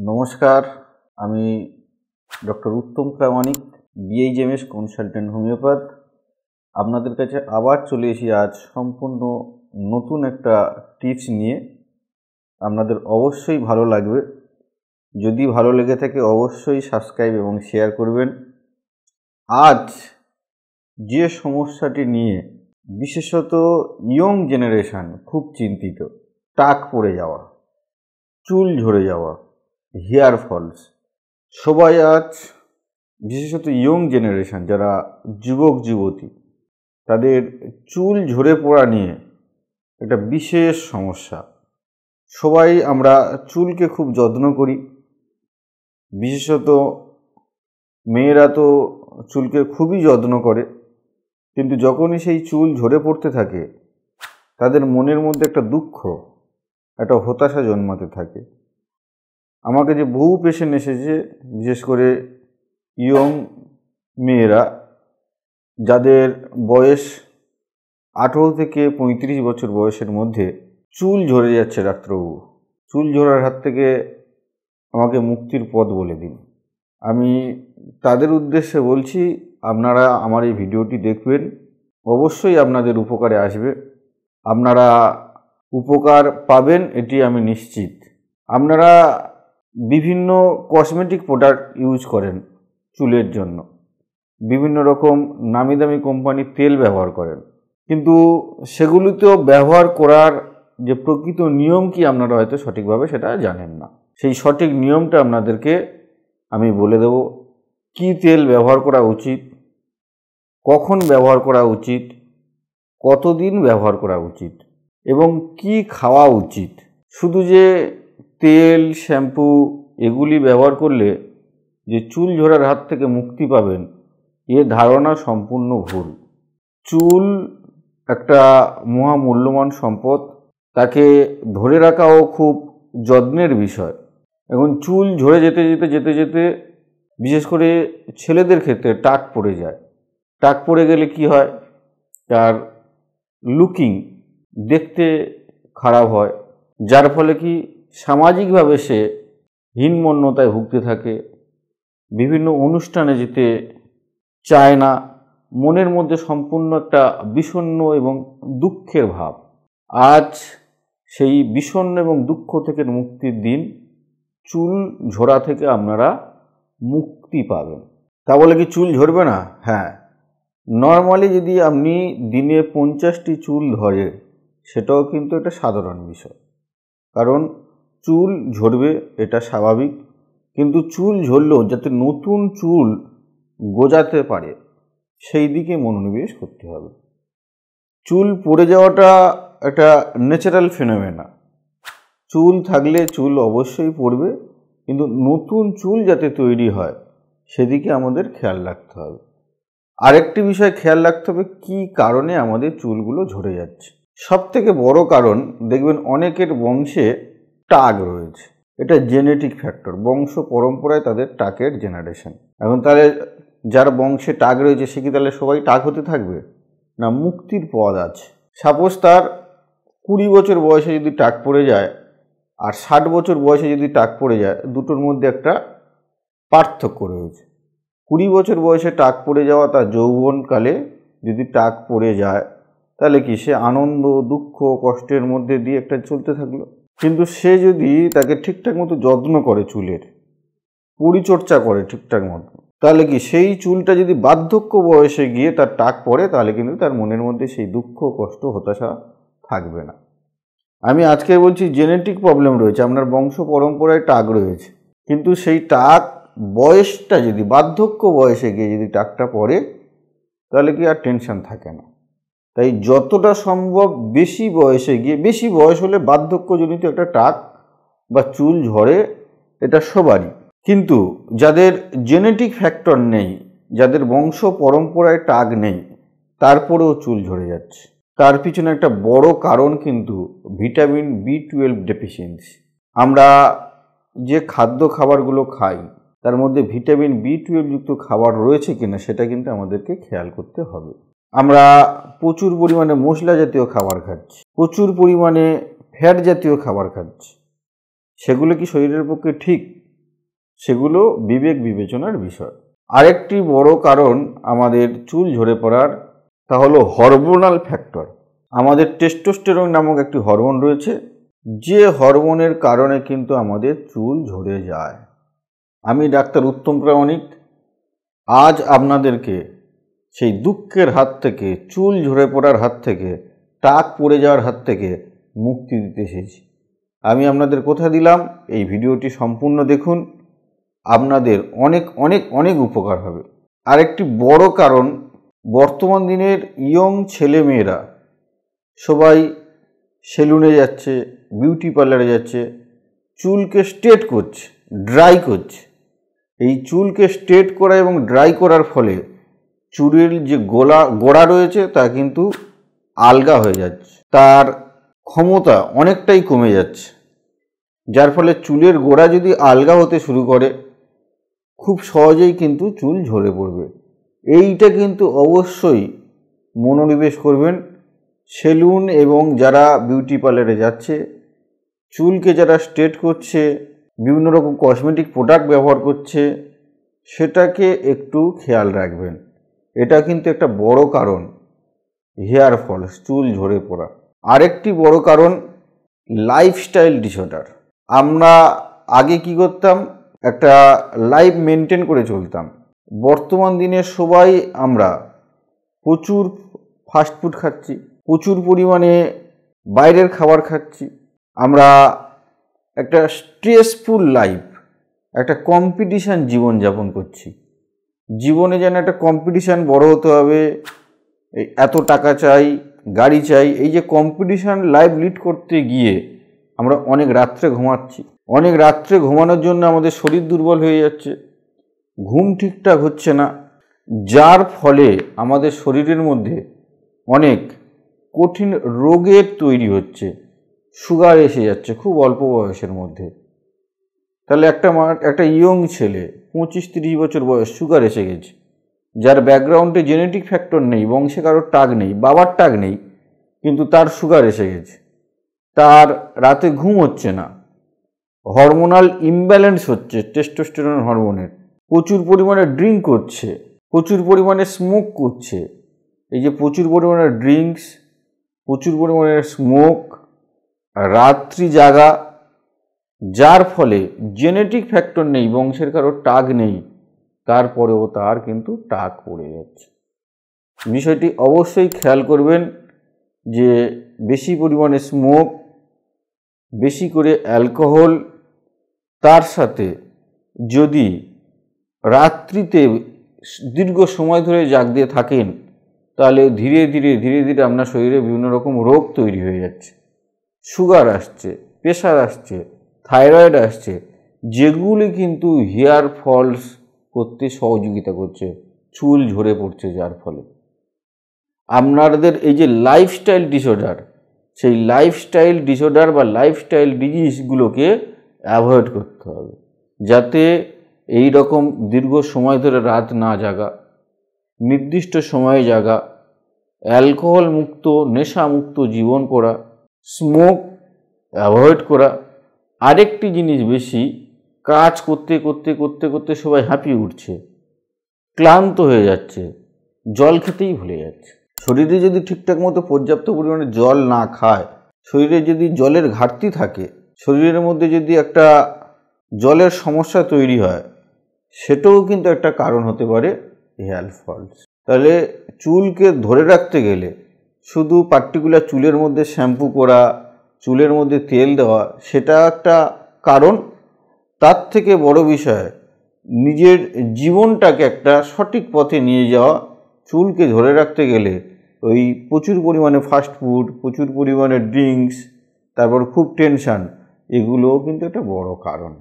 নমস্কার, আমি ডক্টর উত্তম প্রামাণিক, BHMS consultant homeopath. আপনাদের কাছে আবার চলে এসেছি আজ সম্পূর্ণ নতুন একটা টিপস নিয়ে। আপনাদের অবশ্যই ভালো লাগবে। যদি ভালো লেগে থাকে অবশ্যই সাবস্ক্রাইব এবং শেয়ার করবেন। আজ যে সমস্যাটি নিয়ে বিশেষত ইয়ং জেনারেশন খুব চিন্তিত, টাক পড়ে যাওয়া, চুল ঝরে যাওয়া, হেয়ার ফলস। সবাই আজ বিশেষত ইয়ং জেনারেশন যারা যুবক যুবতী, তাদের চুল ঝরে পড়া নিয়ে একটা বিশেষ সমস্যা। সবাই আমরা চুলকে খুব যত্ন করি, বিশেষত মেয়েরা তো চুলকে খুবই যত্ন করে, কিন্তু যখনই সেই চুল ঝরে পড়তে থাকে তাদের মনের মধ্যে একটা দুঃখ, একটা হতাশা জন্মাতে থাকে। আমাকে যে বহু পেশেন্ট এসেছে, বিশেষ করে ইয়ং মেয়েরা যাদের বয়স 18 থেকে 35 বছর বয়সের মধ্যে, চুল ঝরে যাচ্ছে ডাক্তারবাবু, চুল ঝরার হাত থেকে আমাকে মুক্তির পথ বলে দিন। আমি তাদের উদ্দেশ্যে বলছি, আপনারা আমার এই ভিডিওটি দেখবেন, অবশ্যই আপনাদের উপকারে আসবে, আপনারা উপকার পাবেন এটি আমি নিশ্চিত। আপনারা বিভিন্ন কসমেটিক প্রোডাক্ট ইউজ করেন চুলের জন্য, বিভিন্ন রকম নামি দামি কোম্পানির তেল ব্যবহার করেন, কিন্তু সেগুলিতেও ব্যবহার করার যে প্রকৃত নিয়ম কি আপনারা হয়তো সঠিকভাবে সেটা জানেন না। সেই সঠিক নিয়মটা আপনাদেরকে আমি বলে দেব। কি তেল ব্যবহার করা উচিত, কখন ব্যবহার করা উচিত, কতদিন ব্যবহার করা উচিত এবং কি খাওয়া উচিত। শুধু যে তেল, শ্যাম্পু এগুলি ব্যবহার করলে যে চুল ঝরার হাত থেকে মুক্তি পাবেন, এ ধারণা সম্পূর্ণ ভুল। চুল একটা মহামূল্যবান সম্পদ, তাকে ধরে রাখাও খুব যত্নের বিষয়। এখন চুল ঝরে যেতে যেতে যেতে যেতে বিশেষ করে ছেলেদের ক্ষেত্রে টাক পড়ে যায়। টাক পড়ে গেলে কি হয়, তার লুকিং দেখতে খারাপ হয়, যার ফলে কি সামাজিকভাবে সে হীনমন্যতায় ভুগতে থাকে, বিভিন্ন অনুষ্ঠানে যেতে চায় না, মনের মধ্যে সম্পূর্ণ একটা বিষণ্ণ এবং দুঃখের ভাব। আজ সেই বিষণ্ণ এবং দুঃখ থেকে মুক্তির দিন, চুল ঝরা থেকে আপনারা মুক্তি পাবেন। তা বলে কি চুল ঝরবে না? হ্যাঁ, নর্মালি যদি আপনি দিনে 50টি চুল ধরে, সেটাও কিন্তু একটা সাধারণ বিষয়, কারণ চুল ঝরবে এটা স্বাভাবিক, কিন্তু চুল ঝরলেও যাতে নতুন চুল গজাতে পারে সেই দিকে মনোনিবেশ করতে হবে। চুল পড়ে যাওয়াটা একটা ন্যাচারাল ফেনোমেনা। চুল থাকলে চুল অবশ্যই পড়বে, কিন্তু নতুন চুল যাতে তৈরি হয় সেদিকে আমাদের খেয়াল রাখতে হবে। আরেকটি বিষয় খেয়াল রাখতে হবে, কী কারণে আমাদের চুলগুলো ঝরে যাচ্ছে। সবথেকে বড় কারণ দেখবেন অনেকের বংশে টাক রয়েছে, এটা জেনেটিক ফ্যাক্টর, বংশ পরম্পরায় তাদের টাকের জেনারেশন। এখন তাহলে যার বংশে টাক রয়েছে সে কি তাহলে সবাই টাক হতে থাকবে? না, মুক্তির পথ আছে। সাপোজ তার 20 বছর বয়সে যদি টাক পড়ে যায় আর 60 বছর বয়সে যদি টাক পড়ে যায়, দুটোর মধ্যে একটা পার্থক্য রয়েছে। 20 বছর বয়সে টাক পড়ে যাওয়া, তার যৌবনকালে যদি টাক পড়ে যায় তাহলে কি সে আনন্দ, দুঃখ, কষ্টের মধ্যে দিয়ে একটা চলতে থাকলো। কিন্তু সে যদি তাকে ঠিকঠাক মতো যত্ন করে, চুলের পরিচর্যা করে ঠিকঠাক মতো, তাহলে কি সেই চুলটা যদি বার্ধক্য বয়সে গিয়ে তার টাক পড়ে, তাহলে কিন্তু তার মনের মধ্যে সেই দুঃখ, কষ্ট, হতাশা থাকবে না। আমি আজকে বলছি জেনেটিক প্রবলেম রয়েছে, আপনার বংশ পরম্পরায় টাক রয়েছে, কিন্তু সেই টাক বয়সটা যদি বার্ধক্য বয়সে গিয়ে যদি টাকটা পড়ে, তাহলে কি আর টেনশন থাকে না। তাই যতটা সম্ভব বেশি বয়সে গিয়ে, বেশি বয়স হলে বার্ধক্যজনিত একটা টাক বা চুল ঝরে, এটা সবারই। কিন্তু যাদের জেনেটিক ফ্যাক্টর নেই, যাদের বংশ পরম্পরায় টাক নেই, তারপরেও চুল ঝরে যাচ্ছে, তার পিছনে একটা বড় কারণ কিন্তু ভিটামিন B12 ডেফিসিয়েন্সি। আমরা যে খাদ্য খাবারগুলো খাই তার মধ্যে ভিটামিন B12 যুক্ত খাবার রয়েছে কিনা সেটা কিন্তু আমাদেরকে খেয়াল করতে হবে। আমরা প্রচুর পরিমাণে মশলা জাতীয় খাবার খাচ্ছি, প্রচুর পরিমাণে ফ্যাট জাতীয় খাবার খাচ্ছি, সেগুলো কি শরীরের পক্ষে ঠিক? সেগুলো বিবেক বিবেচনার বিষয়। আরেকটি বড় কারণ আমাদের চুল ঝরে পড়ার, তা হলো হরমোনাল ফ্যাক্টর। আমাদের টেস্টোস্টেরন নামক একটি হরমোন রয়েছে, যে হরমোনের কারণে কিন্তু আমাদের চুল ঝরে যায়। আমি ডাক্তার উত্তম প্রামাণিক আজ আপনাদেরকে সেই দুঃখের হাত থেকে, চুল ঝরে পড়ার হাত থেকে, টাক পড়ে যাওয়ার হাত থেকে মুক্তি দিতে এসেছি। আমি আপনাদের কথা দিলাম, এই ভিডিওটি সম্পূর্ণ দেখুন, আপনাদের অনেক অনেক অনেক উপকার হবে। আরেকটি বড় কারণ, বর্তমান দিনের ইয়ং ছেলেমেয়েরা সবাই সেলুনে যাচ্ছে, বিউটি পার্লারে যাচ্ছে, চুলকে স্ট্রেট করছে, ড্রাই করছে। এই চুলকে স্ট্রেট করা এবং ড্রাই করার ফলে চুলের যে গোড়া রয়েছে তা কিন্তু আলগা হয়ে যাচ্ছে, তার ক্ষমতা অনেকটাই কমে যাচ্ছে, যার ফলে চুলের গোড়া যদি আলগা হতে শুরু করে খুব সহজেই কিন্তু চুল ঝরে পড়বে। এইটা কিন্তু অবশ্যই মনোনিবেশ করবেন। সেলুন এবং যারা বিউটি পার্লারে যাচ্ছে, চুলকে যারা স্ট্রেট করছে, বিভিন্ন রকম কসমেটিক প্রোডাক্ট ব্যবহার করছে, সেটাকে একটু খেয়াল রাখবেন। এটা কিন্তু একটা বড় কারণ হেয়ার ফল, চুল ঝরে পড়া। আরেকটি বড় কারণ লাইফস্টাইল ডিসঅর্ডার। আমরা আগে কি করতাম, একটা লাইফ মেনটেন করে চলতাম। বর্তমান দিনে সবাই আমরা প্রচুর ফাস্টফুড খাচ্ছি, প্রচুর পরিমাণে বাইরের খাবার খাচ্ছি। আমরা একটা স্ট্রেসফুল লাইফ, একটা কম্পিটিশান জীবনযাপন করছি। জীবনে যেন একটা কম্পিটিশান, বড় হতে হবে, এত টাকা চাই, গাড়ি চাই, এই যে কম্পিটিশান লাইফ লিড করতে গিয়ে আমরা অনেক রাত্রে ঘুমাচ্ছি। অনেক রাত্রে ঘুমানোর জন্য আমাদের শরীর দুর্বল হয়ে যাচ্ছে, ঘুম ঠিকঠাক হচ্ছে না, যার ফলে আমাদের শরীরের মধ্যে অনেক কঠিন রোগের তৈরি হচ্ছে। সুগার এসে যাচ্ছে খুব অল্প বয়সের মধ্যে। তাহলে একটা ইয়ং ছেলে 25-30 বছর বয়স, সুগার এসে গেছে, যার ব্যাকগ্রাউন্ডে জেনেটিক ফ্যাক্টর নেই, বংশে কারোর টাগ নেই, বাবার টাগ নেই, কিন্তু তার সুগার এসে গেছে, তার রাতে ঘুম হচ্ছে না, হরমোনাল ইমব্যালেন্স হচ্ছে টেস্টোস্টেরন হরমোনের, প্রচুর পরিমাণে ড্রিঙ্ক করছে, প্রচুর পরিমাণে স্মোক করছে। এই যে প্রচুর পরিমাণে ড্রিঙ্কস, প্রচুর পরিমাণে স্মোক, রাত্রি জাগা, যার ফলে জেনেটিক ফ্যাক্টর নেই, বংশের কারোর টাগ নেই, তারপরেও তার কিন্তু টাক পড়ে যাচ্ছে। বিষয়টি অবশ্যই খেয়াল করবেন যে বেশি পরিমাণে স্মোক, বেশি করে অ্যালকোহল, তার সাথে যদি রাত্রিতে দীর্ঘ সময় ধরে জাগ দিয়ে থাকেন, তাহলে ধীরে ধীরে ধীরে ধীরে আপনার শরীরে বিভিন্ন রকম রোগ তৈরি হয়ে যাচ্ছে। সুগার আসছে, প্রেশার আসছে, থাইরয়েড আসছে, যেগুলি কিন্তু হেয়ার ফলস করতে সহযোগিতা করছে, চুল ঝরে পড়ছে। যার ফলে আপনাদের এই যে লাইফস্টাইল ডিসঅর্ডার, সেই লাইফস্টাইল ডিসঅর্ডার বা লাইফস্টাইল ডিজিজগুলোকে অ্যাভয়েড করতে হবে, যাতে এই রকম দীর্ঘ সময় ধরে রাত না জাগা, নির্দিষ্ট সময়ে জাগা, অ্যালকোহল মুক্ত, নেশা মুক্ত জীবন করা, স্মোক অ্যাভয়েড করা। আরেকটি জিনিস, বেশি কাজ করতে করতে করতে করতে সবাই হাঁপিয়ে উঠছে, ক্লান্ত হয়ে যাচ্ছে, জল খেতেই ভুলে যাচ্ছে। শরীরে যদি ঠিকঠাক মতো পর্যাপ্ত পরিমাণে জল না খায়, শরীরে যদি জলের ঘাটতি থাকে, শরীরের মধ্যে যদি একটা জলের সমস্যা তৈরি হয়, সেটাও কিন্তু একটা কারণ হতে পারে হেয়ার ফলস। তাহলে চুলকে ধরে রাখতে গেলে শুধু পার্টিকুলার চুলের মধ্যে শ্যাম্পু করা, চুলের মধ্যে তেল দেওয়া, সেটা একটা কারণ। তার থেকে বড় বিষয় নিজের জীবনটাকে একটা সঠিক পথে নিয়ে যাওয়া। চুলকে ধরে রাখতে গেলে ওই প্রচুর পরিমাণে ফাস্টফুড, প্রচুর পরিমাণে ড্রিঙ্কস, তারপর খুব টেনশান, এগুলোও কিন্তু একটা বড় কারণ।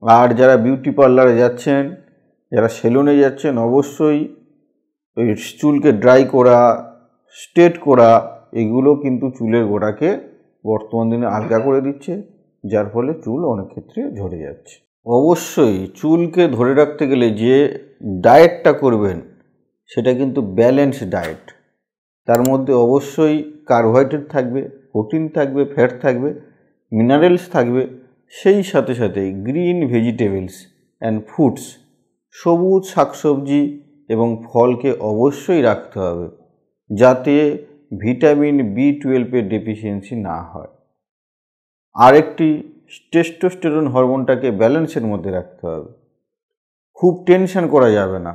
আর যারা বিউটি পার্লারে যাচ্ছেন, যারা সেলুনে যাচ্ছেন, অবশ্যই ওই চুলকে ড্রাই করা, স্ট্রেট করা, এগুলো কিন্তু চুলের গোড়াকে বর্তমান দিনে আলগা করে দিচ্ছে, যার ফলে চুল অনেক ক্ষেত্রে ঝরে যাচ্ছে। অবশ্যই চুলকে ধরে রাখতে গেলে যে ডায়েটটা করবেন সেটা কিন্তু ব্যালেন্স ডায়েট। তার মধ্যে অবশ্যই কার্বোহাইড্রেট থাকবে, প্রোটিন থাকবে, ফ্যাট থাকবে, মিনারেলস থাকবে, সেই সাথে সাথে গ্রিন ভেজিটেবলস অ্যান্ড ফ্রুটস, সবুজ শাকসবজি এবং ফলকে অবশ্যই রাখতে হবে যাতে ভিটামিন B12 ডেফিসিয়েন্সি না হয়। আরেকটি, টেস্টোস্টেরন হরমোনটাকে ব্যালেন্সের মধ্যে রাখতে হবে। খুব টেনশন করা যাবে না,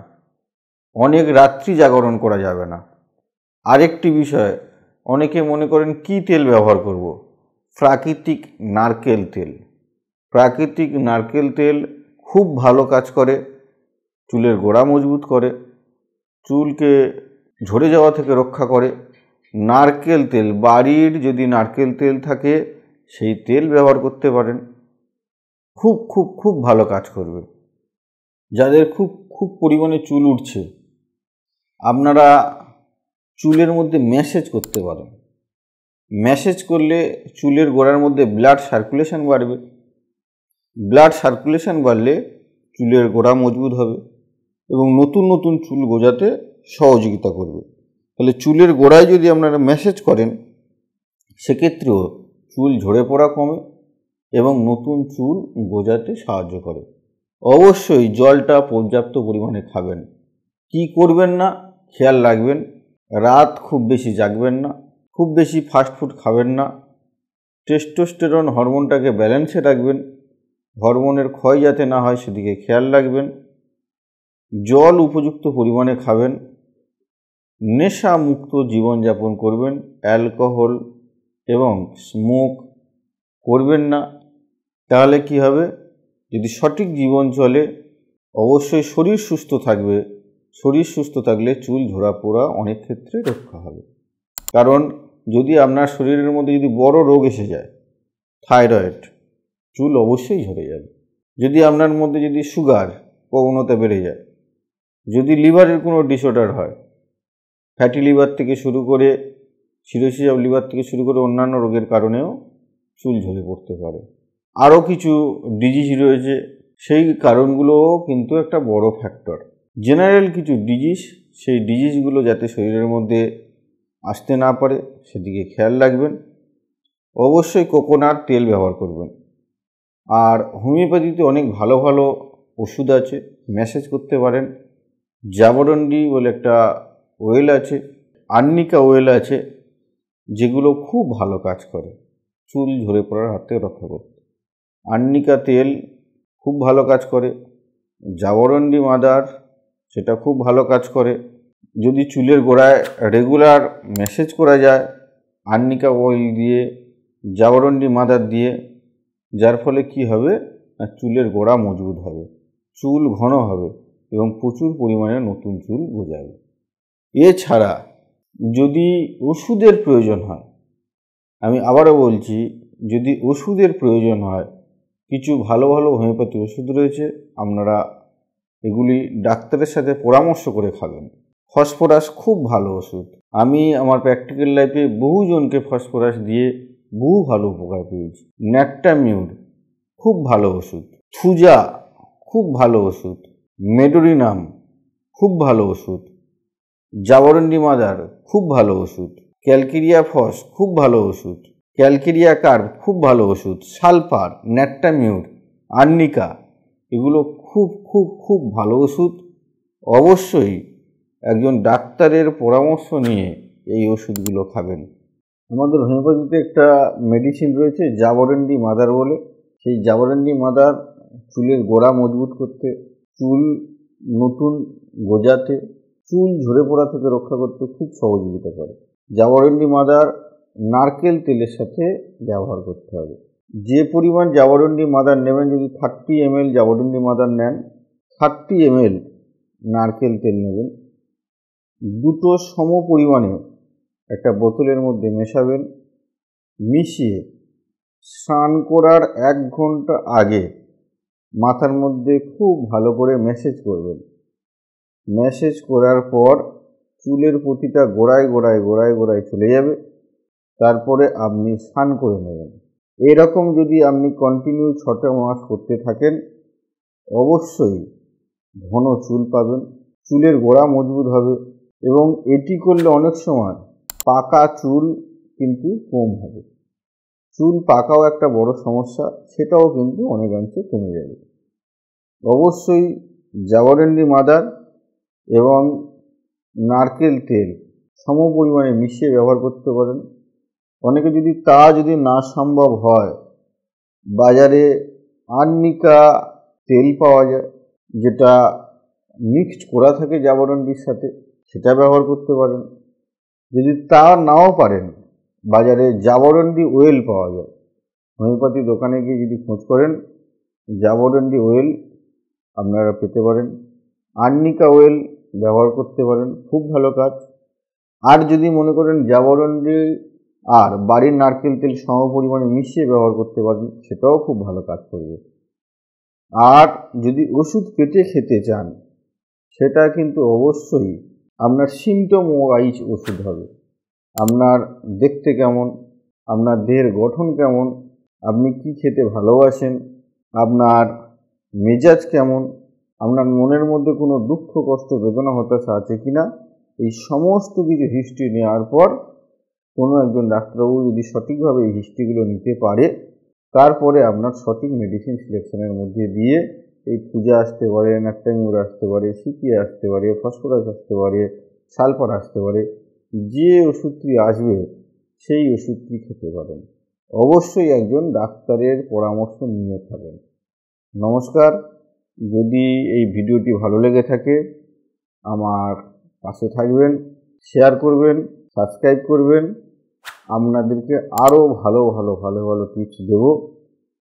অনেক রাত্রি জাগরণ করা যাবে না। আরেকটি বিষয়, অনেকে মনে করেন কি তেল ব্যবহার করব, প্রাকৃতিক নারকেল তেল। প্রাকৃতিক নারকেল তেল খুব ভালো কাজ করে, চুলের গোড়া মজবুত করে, চুলকে ঝরে যাওয়া থেকে রক্ষা করে। নারকেল তেল, বাড়ির যদি নারকেল তেল থাকে সেই তেল ব্যবহার করতে পারেন, খুব খুব খুব ভালো কাজ করবে। যাদের খুব খুব পরিমাণে চুল উঠছে, আপনারা চুলের মধ্যে ম্যাসেজ করতে পারেন। ম্যাসেজ করলে চুলের গোড়ার মধ্যে ব্লাড সার্কুলেশন বাড়বে। ব্লাড সার্কুলেশন বাড়লে চুলের গোড়া মজবুত হবে এবং নতুন নতুন চুল গজাতে সহযোগিতা করবে। তাহলে চুলের গোড়ায় যদি আপনারা ম্যাসেজ করেন সেক্ষেত্রেও চুল ঝরে পড়া কমে এবং নতুন চুল গজাতে সাহায্য করে। অবশ্যই জলটা পর্যাপ্ত পরিমাণে খাবেন। কি করবেন না, খেয়াল রাখবেন, রাত খুব বেশি জাগবেন না, খুব বেশি ফাস্টফুড খাবেন না, টেস্টোস্টেরন হরমোনটাকে ব্যালেন্সে রাখবেন, হরমোনের ক্ষয় যাতে না হয় সেদিকে খেয়াল রাখবেন, জল উপযুক্ত পরিমাণে খাবেন, নেশামুক্ত জীবনযাপন করবেন, অ্যালকোহল এবং স্মোক করবেন না। তাহলে কি হবে, যদি সঠিক জীবন চলে অবশ্যই শরীর সুস্থ থাকবে। শরীর সুস্থ থাকলে চুল ঝরা পোড়া অনেক ক্ষেত্রে রক্ষা হবে। কারণ যদি আপনার শরীরের মধ্যে যদি বড় রোগ এসে যায়, থাইরয়েড, চুল অবশ্যই ঝরে যাবে। যদি আপনার মধ্যে যদি সুগার প্রবণতা বেড়ে যায়, যদি লিভারের কোনো ডিসঅর্ডার হয়, ফ্যাটি লিভার থেকে শুরু করে সিরোসিস অফ লিভার থেকে শুরু করে অন্যান্য রোগের কারণেও চুল ঝরে পড়তে পারে। আরও কিছু ডিজিজ রয়েছে, সেই কারণগুলোও কিন্তু একটা বড় ফ্যাক্টর। জেনারেল কিছু ডিজিজ, সেই ডিজিজগুলো যাতে শরীরের মধ্যে আসতে না পারে সেদিকে খেয়াল রাখবেন। অবশ্যই কোকোনাট তেল ব্যবহার করবেন। আর হোমিওপ্যাথিতে অনেক ভালো ভালো ওষুধ আছে, ম্যাসেজ করতে পারেন। জাবরন্ডি বলে একটা ওয়েল আছে, আর্নিকা ওয়েল আছে, যেগুলো খুব ভালো কাজ করে চুল ঝরে পড়ার হাত থেকে রক্ষা করতে। আর্নিকা তেল খুব ভালো কাজ করে, জাবরন্ডি মাদার সেটা খুব ভালো কাজ করে। যদি চুলের গোড়ায় রেগুলার ম্যাসেজ করা যায় আর্নিকা অয়েল দিয়ে, জাবরন্ডি মাদার দিয়ে, যার ফলে কি হবে না, চুলের গোড়া মজবুত হবে, চুল ঘন হবে এবং প্রচুর পরিমাণে নতুন চুল গজাবে। এছাড়া যদি ওষুধের প্রয়োজন হয়, আমি আবারও বলছি, যদি ওষুধের প্রয়োজন হয়, কিছু ভালো ভালো হোমিওপ্যাথি ওষুধ রয়েছে, আপনারা এগুলি ডাক্তারের সাথে পরামর্শ করে খাবেন। ফসফরাস খুব ভালো ওষুধ, আমি আমার প্র্যাকটিক্যাল লাইফে বহুজনকে ফসফরাস দিয়ে বহু ভালো উপকার পেয়েছি। ন্যাকটামিউর খুব ভালো ওষুধ, থুজা খুব ভালো ওষুধ, মেডোরিনাম খুব ভালো ওষুধ, জাবরন্ডি মাদার খুব ভালো ওষুধ, ক্যালকেরিয়া ফস খুব ভালো ওষুধ, ক্যালকেরিয়া কার্ভ খুব ভালো ওষুধ, সালফার, ন্যাকটামিউর, আর্নিকা, এগুলো খুব খুব খুব ভালো ওষুধ। অবশ্যই একজন ডাক্তারের পরামর্শ নিয়ে এই ওষুধগুলো খাবেন। আমাদের হোমিওপ্যাথিতে একটা মেডিসিন রয়েছে জাবরন্ডি মাদার বলে, সেই জাবরন্ডি মাদার চুলের গোড়া মজবুত করতে, চুল নতুন গজাতে, চুল ঝরে পড়া থেকে রক্ষা করতে খুব সহযোগিতা করে। জাবরন্ডি মাদার নারকেল তেলের সাথে ব্যবহার করতে হবে। যে পরিমাণ জাবরন্ডি মাদার নেবেন, যদি 30 ml জাবরন্ডি মাদার নেন, 30 ml নারকেল তেল নেবেন, দুটো সম পরিমাণে একটা বোতলের মধ্যে মেশাবেন, মিশিয়ে স্নান করার 1 ঘন্টা আগে মাথার মধ্যে খুব ভালো করে ম্যাসেজ করবেন। ম্যাসেজ করার পর চুলের প্রতিটা গোড়ায় গোড়ায় গোড়ায় গোড়ায় চলে যাবে, তারপরে আপনি স্নান করে নেবেন। এরকম যদি আপনি কন্টিনিউ 6টা মাস করতে থাকেন, অবশ্যই ঘন চুল পাবেন, চুলের গোড়া মজবুত হবে এবং এটি করলে অনেক সময় পাকা চুল কিন্তু কম হবে। চুল পাকাও একটা বড় সমস্যা, সেটাও কিন্তু অনেকাংশে কমে যাবে। অবশ্যই জাবরেন্ডি মাদার এবং নারকেল তেল সম পরিমাণে মিশিয়ে ব্যবহার করতে পারেন। অনেকে যদি না সম্ভব হয়, বাজারে আর্নিকা তেল পাওয়া যায়, যেটা মিক্সড করা থাকে জাবরন্ডির সাথে, সেটা ব্যবহার করতে পারেন। যদি তা নাও পারেন, বাজারে জাবরন্ডি অয়েল পাওয়া যায়। হোমিওপ্যাথি দোকানে গিয়ে যদি খোঁজ করেন, জাবরন্ডি অয়েল আপনারা পেতে পারেন। আর্নিকা অয়েল ব্যবহার করতে পারেন, খুব ভালো কাজ। আর যদি মনে করেন জাবরন্ডি আর বাড়ির নারকেল তেল সম পরিমাণে মিশিয়ে ব্যবহার করতে পারেন, সেটাও খুব ভালো কাজ করবে। আর যদি ওষুধ পেটে খেতে চান, সেটা কিন্তু অবশ্যই আপনার সিমটম ওয়াইজ ওষুধ হবে। আপনার দেখতে কেমন, আপনার দেহের গঠন কেমন, আপনি কি খেতে ভালোবাসেন, আপনার মেজাজ কেমন, আপনার মনের মধ্যে কোনো দুঃখ, কষ্ট, বেদনা, হতাশা আছে কিনা, এই সমস্ত কিছু হিস্ট্রি নেওয়ার পর কোনো একজন ডাক্তারবাবু যদি সঠিকভাবে এই হিস্ট্রিগুলো নিতে পারে, তারপরে আপনার সঠিক মেডিসিন সিলেকশনের মধ্যে দিয়ে এই পূজা আসতে পারে, ন্যাক্টামিউর আসতে পারে, সিপিএ আসতে পারে, ফসফরাস আসতে পারে, সালফার আসতে পারে, যে ওষুধটি আসবে সেই ওষুধটি খেতে পারেন। অবশ্যই একজন ডাক্তারের পরামর্শ নিয়ে থাকেন। নমস্কার। যদি এই ভিডিওটি ভালো লেগে থাকে, আমার পাশে থাকবেন, শেয়ার করবেন, সাবস্ক্রাইব করবেন। আপনাদেরকে আরও ভালো টিপস দেব।